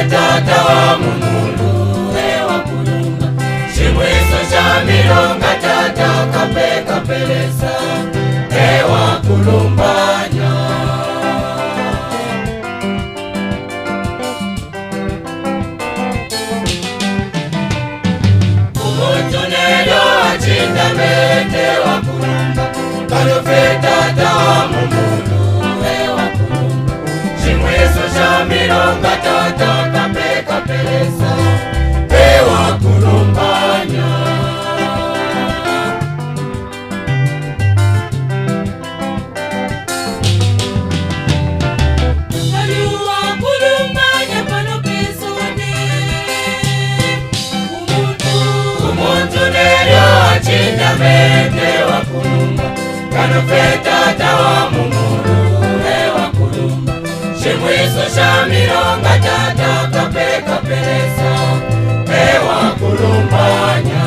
Tata wa mumulu ewa kulumba Shimweso shamirunga tata kape kapelesa ewa kulumbanya Umutunelo achinda mende wa kulumba Kalufe tata wa mumulu ewa kulumba Shimweso shamirunga tata kapelesa ewa kulumbanya Aliwa kulumbanya pano pesone Umuntu neryo achinda mende wa kulumba Kano fetata wa mumuru ewa kulumba Shimwiso shamironga tata kape kapelesa ewa kulumbanya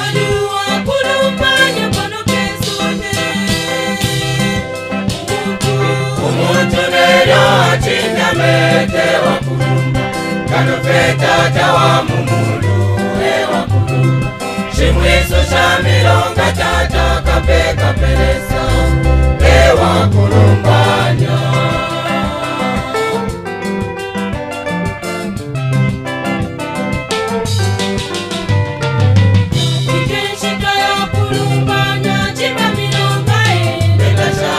Aliwa kulumbanya pano pesone Umuntu neryo achinda mende wa kulumba Kano fetata wa mumulu ewa kulumba Shimwiso shamirunga tata kape kapelesa ewa kulumbanya Ikenshika ya kulumbanya chimba milonga Netasha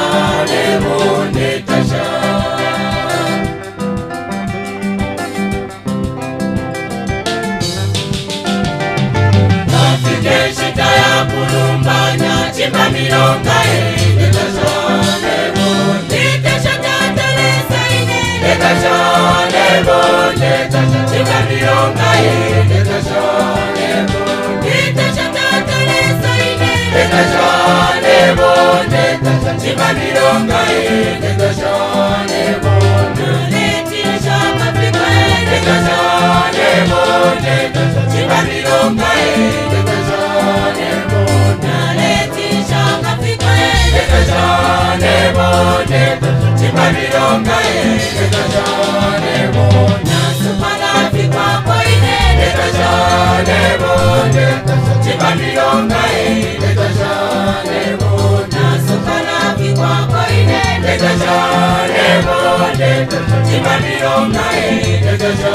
lebo netasha Shita ya kulumbanya chimba milonga Netasha lebo netasha tata lesa ine Netasha lebo netasha chimba milonga Netasha lebo netasha tata lesa ine Netasha lebo netasha chimba milonga Netasha lebo netisha Afrika Netasha lebo netasha chimba milonga Netasha lebo netisha Afrika Netasha lebo netasha chimba milonga Netasha lebo nasupana Afrika koine Netasha lebo netasha chimba milonga Netasha lebo nasupana Afrika koine Netasha lebo netasha chimba milonga Netasha